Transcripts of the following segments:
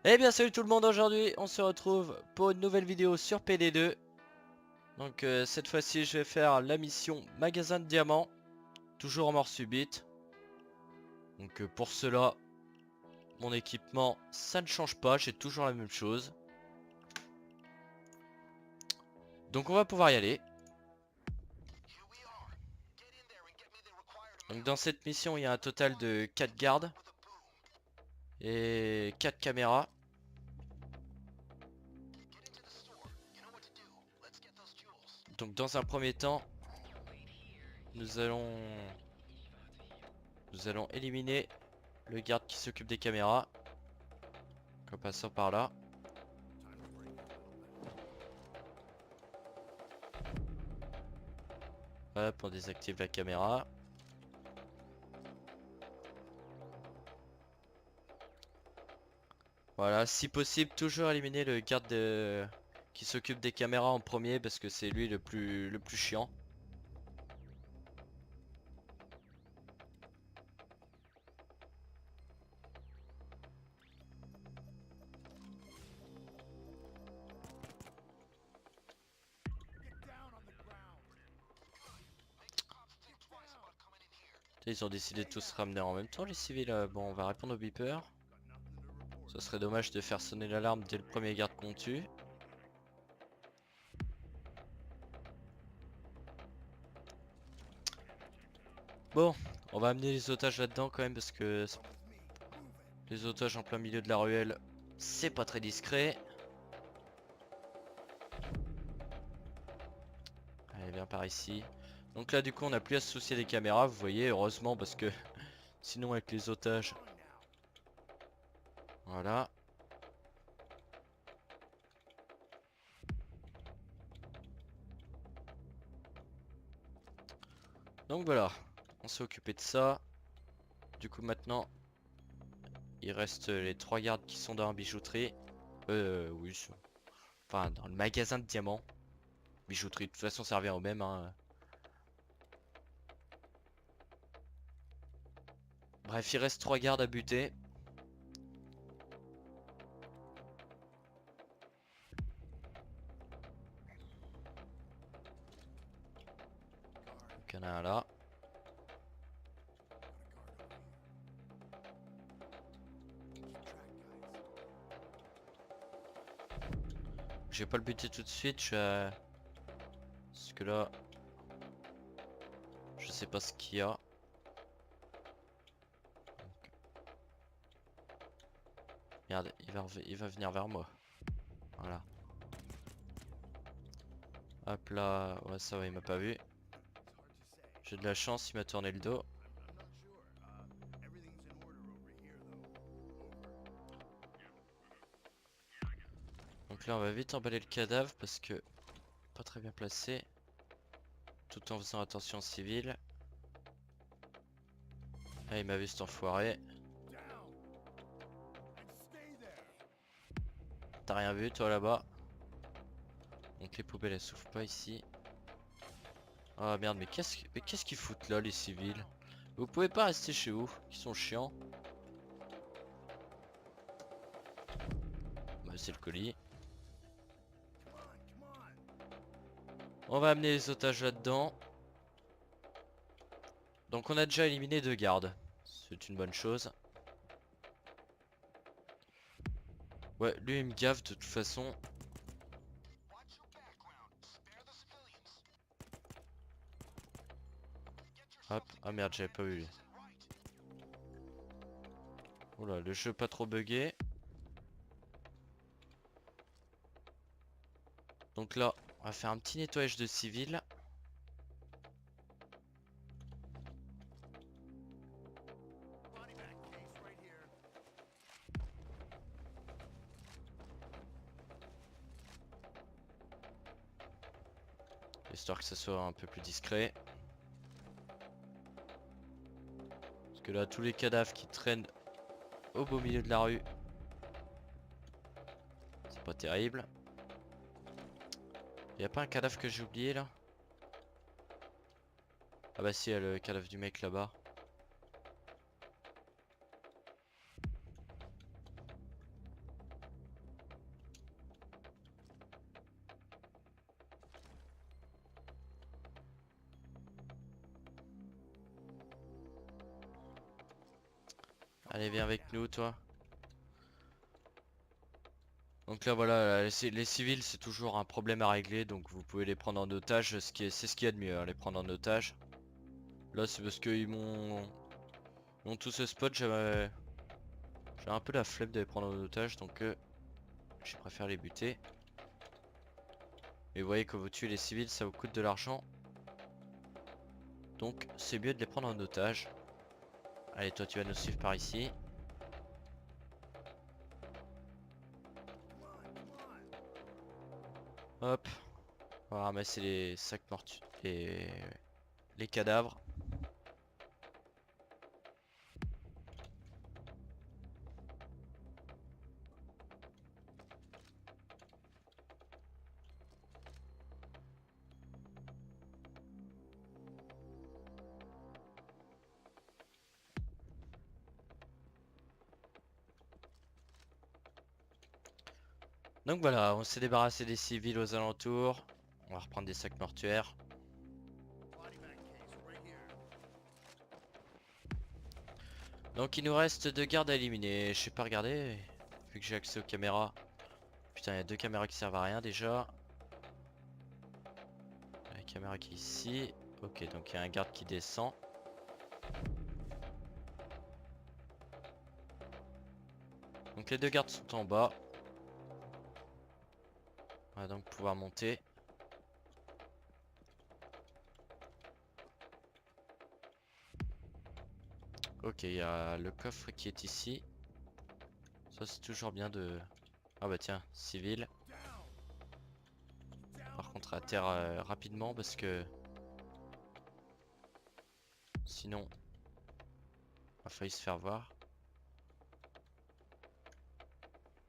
Eh bien salut tout le monde, aujourd'hui on se retrouve pour une nouvelle vidéo sur PD2. Donc cette fois-ci je vais faire la mission magasin de diamants, toujours en mort subite. Donc pour cela, mon équipement ça ne change pas, j'ai toujours la même chose. Donc on va pouvoir y aller. Donc dans cette mission il y a un total de 4 gardes et 4 caméras. Donc dans un premier temps, nous allons éliminer le garde qui s'occupe des caméras en passant par là. Hop, on désactive la caméra. Voilà, si possible, toujours éliminer le garde qui s'occupe des caméras en premier parce que c'est lui le plus chiant. Ils ont décidé de tous se ramener en même temps les civils. Bon, on va répondre au beeper. Ce serait dommage de faire sonner l'alarme dès le premier garde qu'on tue. Bon, on va amener les otages là-dedans quand même parce que les otages en plein milieu de la ruelle, c'est pas très discret. Allez, viens par ici. Donc là du coup on n'a plus à se soucier des caméras, vous voyez, heureusement parce que sinon avec les otages... Voilà. Donc voilà, on s'est occupé de ça. Du coup maintenant, il reste les 3 gardes qui sont dans la bijouterie. Oui, enfin dans le magasin de diamants. Bijouterie, de toute façon ça revient au même, hein. Bref, il reste 3 gardes à buter. Donc il y en a un là. Je vais pas le buter tout de suite, parce que là, je sais pas ce qu'il y a. Donc... Merde, il va venir vers moi. Voilà. Hop là, ouais ça va, il m'a pas vu. J'ai de la chance, il m'a tourné le dos. Donc là on va vite emballer le cadavre parce que pas très bien placé. Tout en faisant attention aux civils. Ah, il m'a vu cet enfoiré. T'as rien vu toi là-bas? Donc les poubelles elles souffrent pas ici. Ah merde, mais qu'est-ce qu'ils foutent là les civils? Vous pouvez pas rester chez vous, ils sont chiants. Bah c'est le colis. On va amener les otages là-dedans. Donc on a déjà éliminé 2 gardes. C'est une bonne chose. Ouais, lui il me gaffe de toute façon. Hop, ah merde, j'avais pas vu lui. Oula, le jeu pas trop buggé. Donc là, on va faire un petit nettoyage de civils. Histoire que ça soit un peu plus discret. Parce que là, tous les cadavres qui traînent au beau milieu de la rue, c'est pas terrible. Y a pas un cadavre que j'ai oublié là? Ah bah si, il y a le cadavre du mec là-bas. Allez, viens avec nous, toi. Donc là, voilà, les civils, c'est toujours un problème à régler. Donc vous pouvez les prendre en otage. C'est ce qu'il y a de mieux, hein, les prendre en otage. Là, c'est parce qu'ils m'ont tous ce spot. J'ai un peu la flemme de les prendre en otage. Donc je préfère les buter. Et vous voyez, quand vous tuez les civils, ça vous coûte de l'argent. Donc c'est mieux de les prendre en otage. Allez, toi, tu vas nous suivre par ici. Hop. On va ramasser les sacs mortuaires. Les cadavres. Donc voilà, on s'est débarrassé des civils aux alentours. On va reprendre des sacs mortuaires. Donc il nous reste 2 gardes à éliminer. Je sais pas regarder, vu que j'ai accès aux caméras. Putain, il y a 2 caméras qui servent à rien déjà. La caméra qui est ici. Ok, donc il y a un garde qui descend. Donc les 2 gardes sont en bas. On va donc pouvoir monter. Ok, il y a le coffre qui est ici. Ça c'est toujours bien de... Ah bah tiens, civil. Par contre à terre rapidement parce que... Sinon... On a failli se faire voir.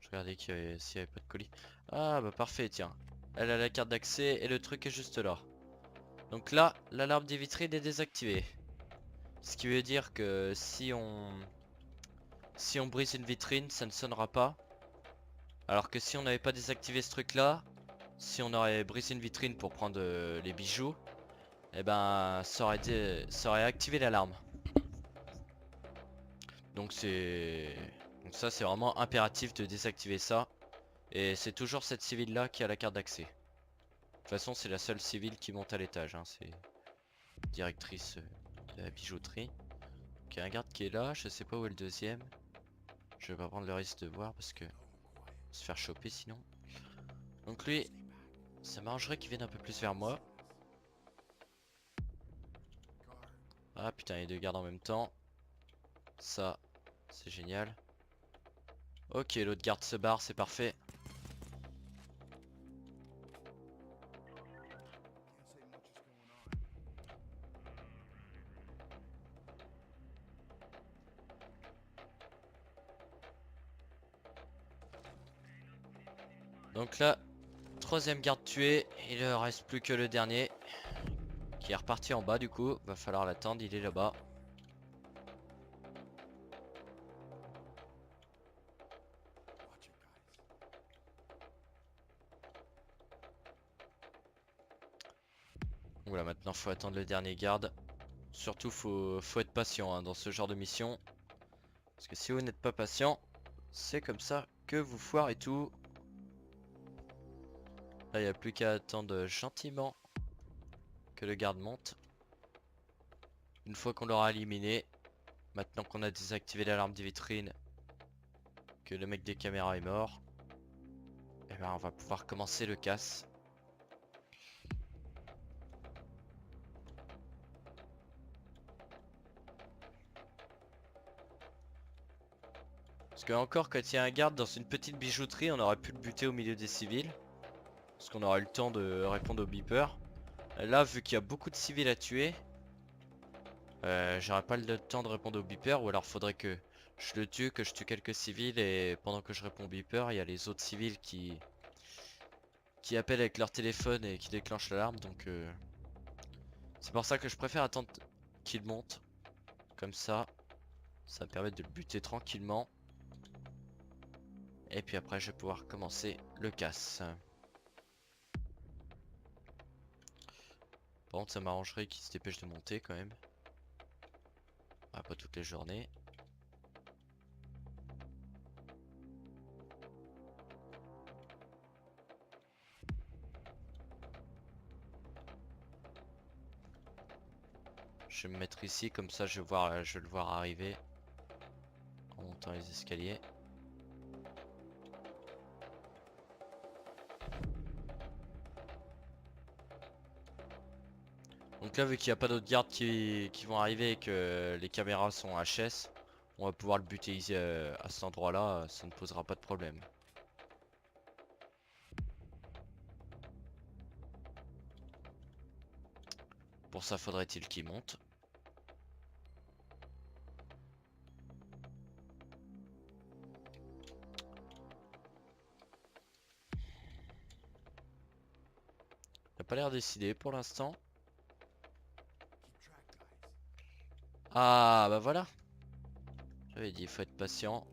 Je regardais s'il y avait pas de colis. Ah bah parfait, tiens. Elle a la carte d'accès et le truc est juste là. Donc là, l'alarme des vitrines est désactivée. Ce qui veut dire que si on brise une vitrine, ça ne sonnera pas. Alors que si on n'avait pas désactivé ce truc là, si on aurait brisé une vitrine pour prendre les bijoux, eh ben ça aurait activé l'alarme. Donc ça c'est vraiment impératif de désactiver ça. Et c'est toujours cette civile là qui a la carte d'accès. De toute façon c'est la seule civile qui monte à l'étage, hein. C'est directrice de la bijouterie. Donc il y a un garde qui est là, je sais pas où est le deuxième. Je vais pas prendre le risque de voir parce que se faire choper sinon. Donc lui, ça m'arrangerait qu'il vienne un peu plus vers moi. Ah putain, il y a 2 gardes en même temps. Ça, c'est génial. Ok, l'autre garde se barre, c'est parfait. Donc là, 3ème garde tué. Il ne reste plus que le dernier. Qui est reparti en bas du coup. Va falloir l'attendre, il est là-bas. Voilà, maintenant faut attendre le dernier garde. Surtout faut être patient hein, dans ce genre de mission. Parce que si vous n'êtes pas patient, c'est comme ça que vous foirez tout. Là il n'y a plus qu'à attendre gentiment que le garde monte. Une fois qu'on l'aura éliminé, maintenant qu'on a désactivé l'alarme des vitrines, que le mec des caméras est mort, et ben on va pouvoir commencer le casse. Parce que encore quand il y a un garde dans une petite bijouterie, on aurait pu le buter au milieu des civils. Parce qu'on aurait eu le temps de répondre au beeper. Là vu qu'il y a beaucoup de civils à tuer, j'aurais pas le temps de répondre au beeper. Ou alors faudrait que je le tue, que je tue quelques civils. Et pendant que je réponds au beeper, il y a les autres civils qui appellent avec leur téléphone et qui déclenchent l'alarme. Donc C'est pour ça que je préfère attendre qu'il monte. Comme ça me permet de le buter tranquillement. Et puis après je vais pouvoir commencer le casse. Par contre ça m'arrangerait qu'il se dépêche de monter quand même. Ah, pas toutes les journées. Je vais me mettre ici, comme ça je vais le voir arriver en montant les escaliers. Donc là, vu qu'il n'y a pas d'autres gardes qui vont arriver et que les caméras sont HS, on va pouvoir le buter ici, à cet endroit-là, ça ne posera pas de problème. Pour ça, faudrait-il qu'il monte. Il n'a pas l'air décidé pour l'instant. Ah bah voilà. J'avais dit, il faut être patient.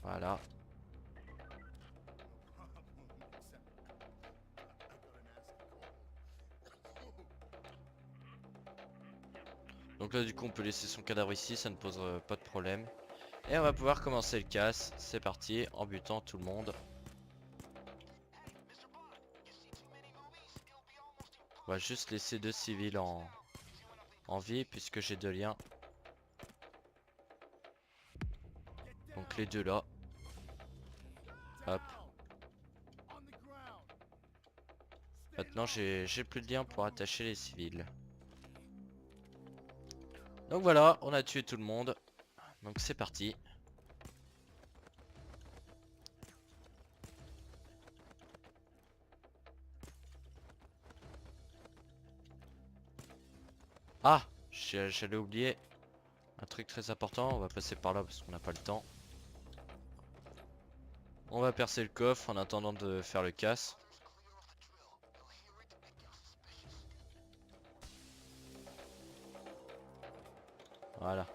Voilà. Donc là du coup on peut laisser son cadavre ici, ça ne pose pas de problème. Et on va pouvoir commencer le casse. C'est parti, en butant tout le monde. On va juste laisser 2 civils en vie puisque j'ai 2 liens. Donc les 2 là. Hop. Maintenant j'ai plus de liens pour attacher les civils. Donc voilà, on a tué tout le monde. Donc c'est parti. Ah, j'allais oublier un truc très important. On va passer par là parce qu'on n'a pas le temps. On va percer le coffre en attendant de faire le casse. Voilà.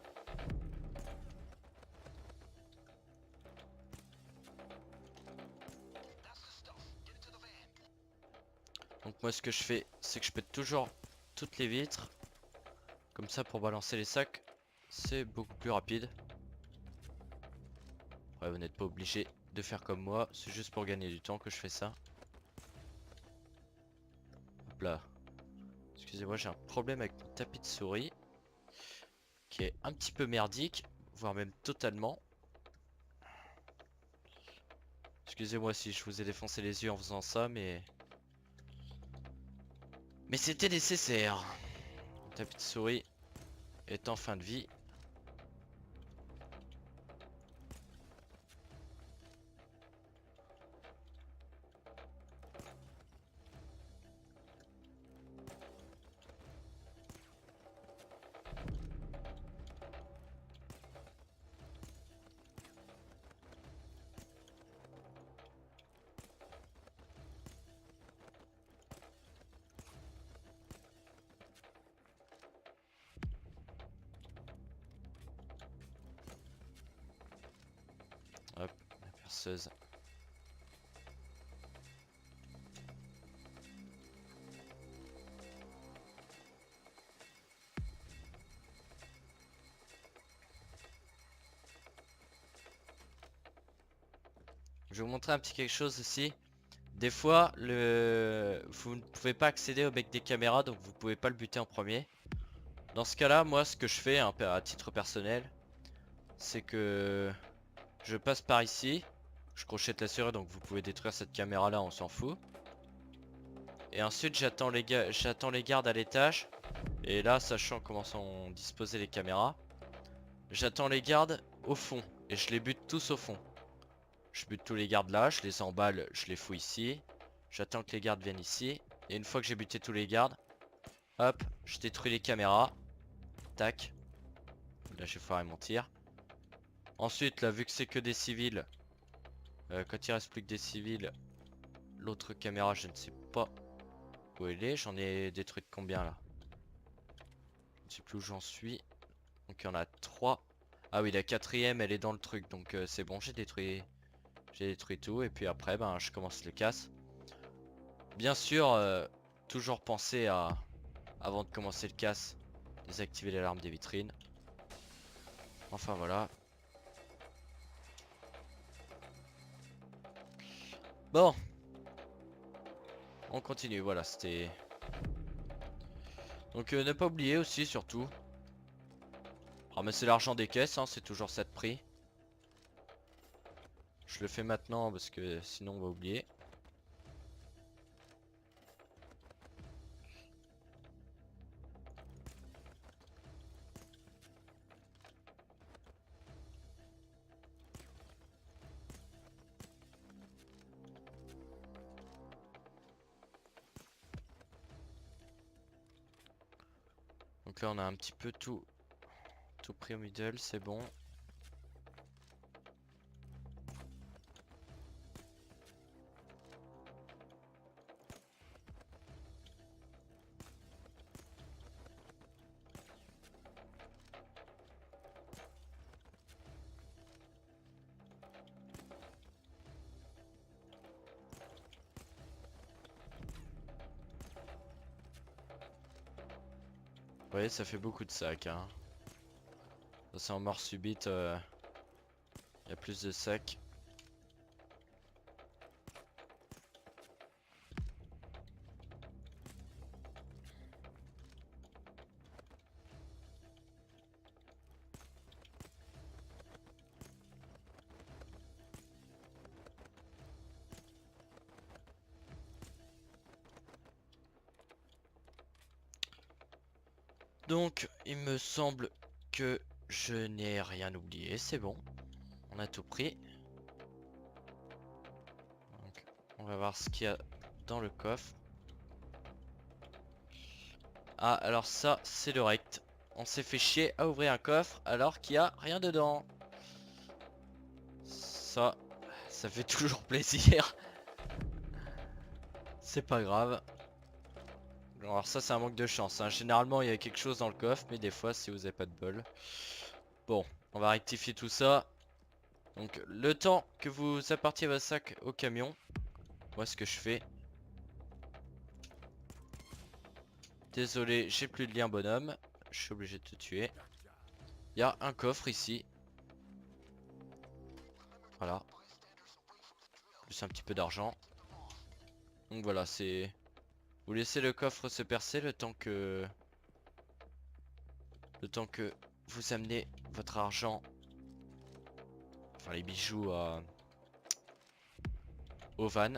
Donc moi ce que je fais, c'est que je pète toujours toutes les vitres. Comme ça pour balancer les sacs, c'est beaucoup plus rapide. Ouais, vous n'êtes pas obligé de faire comme moi, c'est juste pour gagner du temps que je fais ça. Hop là. Excusez-moi, j'ai un problème avec mon tapis de souris. Qui est un petit peu merdique, voire même totalement. Excusez-moi si je vous ai défoncé les yeux en faisant ça, mais c'était nécessaire. Mon tapis de souris est en fin de vie. Hop, la perceuse. Je vais vous montrer un petit quelque chose aussi. Des fois, vous ne pouvez pas accéder au bec des caméras, donc vous pouvez pas le buter en premier. Dans ce cas-là, moi, ce que je fais, hein, à titre personnel, c'est que je passe par ici. Je crochette la serrure, donc vous pouvez détruire cette caméra-là, on s'en fout. Et ensuite, j'attends les gardes à l'étage. Et là, sachant comment sont disposées les caméras, j'attends les gardes au fond. Et je les bute tous au fond. Je bute tous les gardes là, je les emballe, je les fous ici. J'attends que les gardes viennent ici. Et une fois que j'ai buté tous les gardes, hop, je détruis les caméras. Tac. Là, j'ai foiré mon tir. Ensuite, là, vu que c'est que des civils, quand il reste plus que des civils, l'autre caméra, je ne sais pas où elle est. J'en ai détruite combien là? Je ne sais plus où j'en suis. Donc il y en a 3. Ah oui, la quatrième elle est dans le truc. Donc c'est bon, j'ai détruit tout. Et puis après ben je commence le casse. Bien sûr, toujours penser à, avant de commencer le casse, désactiver l'alarme des vitrines. Enfin voilà. Bon, on continue, voilà, c'était... Donc ne pas oublier aussi, surtout, ramasser l'argent des caisses, hein, c'est toujours ça de prix. Je le fais maintenant parce que sinon on va oublier. Donc là on a un petit peu tout pris au middle, c'est bon. Vous voyez, ça fait beaucoup de sacs, hein. Ça c'est en mort subite, il y a plus de sacs. Donc il me semble que je n'ai rien oublié, c'est bon. On a tout pris. Donc, on va voir ce qu'il y a dans le coffre. Ah, alors ça, c'est le rect. On s'est fait chier à ouvrir un coffre alors qu'il n'y a rien dedans. Ça fait toujours plaisir. C'est pas grave. Alors ça, c'est un manque de chance, hein. Généralement, il y a quelque chose dans le coffre, mais des fois, si vous avez pas de bol. Bon, on va rectifier tout ça. Donc, le temps que vous apportiez votre sac au camion, moi, ce que je fais... Désolé, j'ai plus de lien bonhomme. Je suis obligé de te tuer. Il y a un coffre ici. Voilà. Plus un petit peu d'argent. Donc voilà, c'est... Vous laissez le coffre se percer le temps que... vous amenez votre argent... Enfin, les bijoux au van.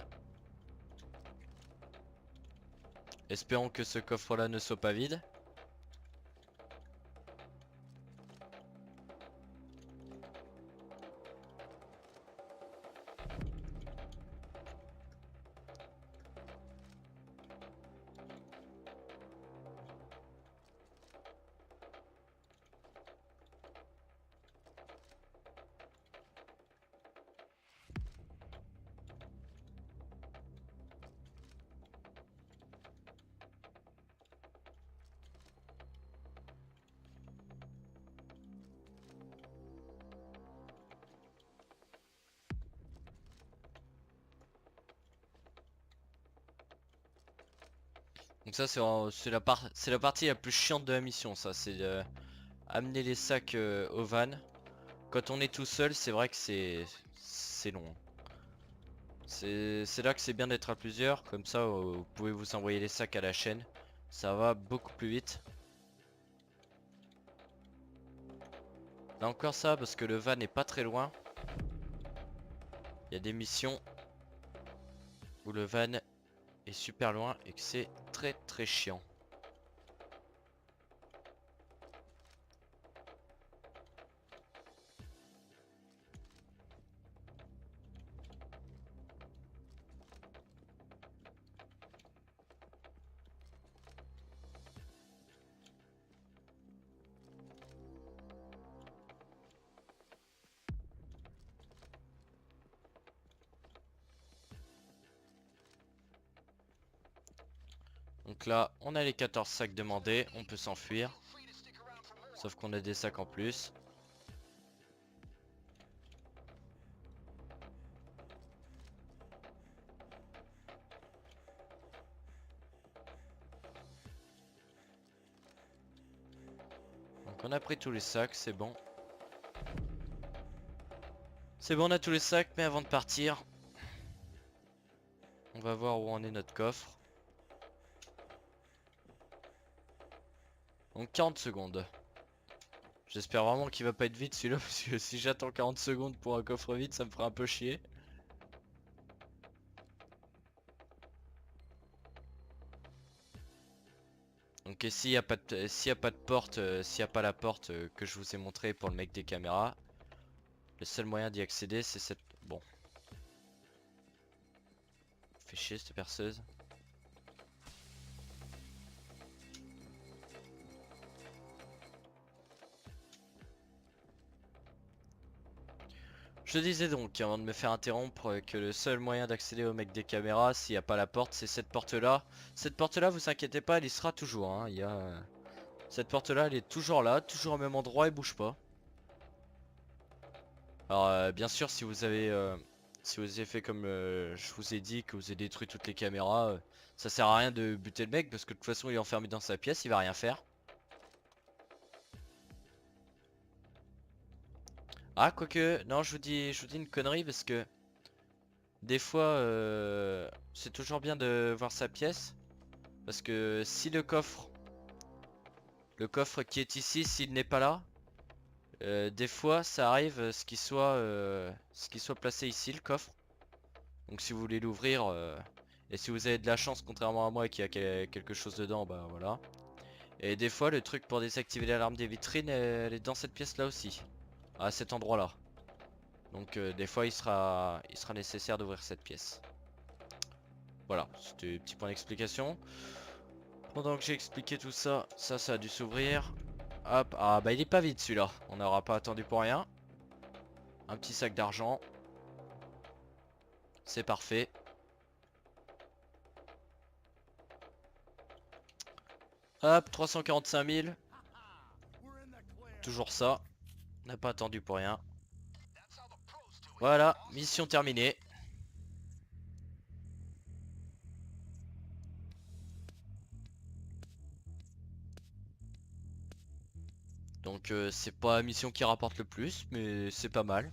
Espérons que ce coffre-là ne soit pas vide. Donc ça c'est la partie la plus chiante de la mission, ça c'est amener les sacs au van. Quand on est tout seul, c'est vrai que c'est long. C'est là que c'est bien d'être à plusieurs, comme ça vous pouvez vous envoyer les sacs à la chaîne. Ça va beaucoup plus vite. Là encore ça parce que le van n'est pas très loin. Il y a des missions où le van est super loin et que c'est très très chiant. Donc là, on a les 14 sacs demandés, on peut s'enfuir. Sauf qu'on a des sacs en plus. Donc on a pris tous les sacs, c'est bon. C'est bon, on a tous les sacs, mais avant de partir, on va voir où en est notre coffre. Donc 40 secondes. J'espère vraiment qu'il va pas être vide celui-là, parce que si j'attends 40 secondes pour un coffre vide, ça me fera un peu chier. Donc et s'il n'y a pas de porte, s'il n'y a pas la porte que je vous ai montré pour le mec des caméras, le seul moyen d'y accéder c'est cette... Bon. Fait chier cette perceuse. Je disais donc, avant de me faire interrompre, que le seul moyen d'accéder au mec des caméras, s'il n'y a pas la porte, c'est cette porte-là. Cette porte-là, vous inquiétez pas, elle y sera toujours. Hein. Cette porte-là, elle est toujours là, toujours au même endroit, elle bouge pas. Alors, bien sûr, si vous avez fait comme je vous ai dit, que vous avez détruit toutes les caméras, ça sert à rien de buter le mec, parce que de toute façon, il est enfermé dans sa pièce, il va rien faire. Ah, quoique, non, je vous dis une connerie, parce que... Des fois, c'est toujours bien de voir sa pièce. Parce que si le coffre qui est ici, s'il n'est pas là, des fois ça arrive ce qu'il soit placé ici, le coffre. Donc si vous voulez l'ouvrir, et si vous avez de la chance, contrairement à moi, qu'il y a quelque chose dedans, bah voilà. Et des fois, le truc pour désactiver l'alarme des vitrines, elle est dans cette pièce là aussi. À cet endroit là. Donc des fois, il sera nécessaire d'ouvrir cette pièce. Voilà, c'était un petit point d'explication. Pendant que j'ai expliqué tout ça, ça a dû s'ouvrir. Hop, ah bah il est pas vide celui-là. On n'aura pas attendu pour rien. Un petit sac d'argent. C'est parfait. Hop, 345 000. Toujours ça. On n'a pas attendu pour rien. Voilà, mission terminée. Donc c'est pas la mission qui rapporte le plus, mais c'est pas mal.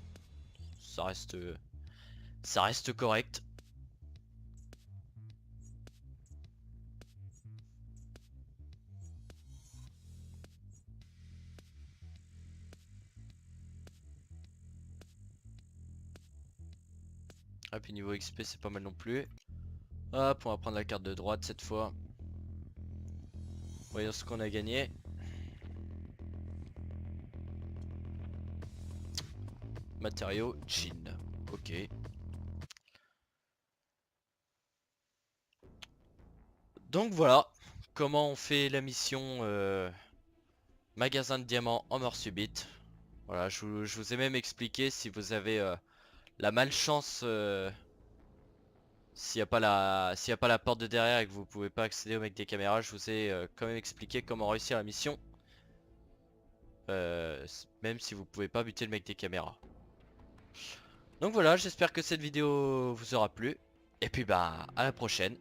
Ça reste correct. Ah puis niveau XP c'est pas mal non plus. Hop, on va prendre la carte de droite cette fois. Voyons ce qu'on a gagné. Matériaux, jean. Ok. Donc voilà comment on fait la mission magasin de diamants en mort subite. Voilà, je vous ai même expliqué si vous avez la malchance, s'il y a pas la porte de derrière et que vous pouvez pas accéder au mec des caméras, je vous ai quand même expliqué comment réussir la mission. Même si vous pouvez pas buter le mec des caméras. Donc voilà, j'espère que cette vidéo vous aura plu. Et puis bah à la prochaine.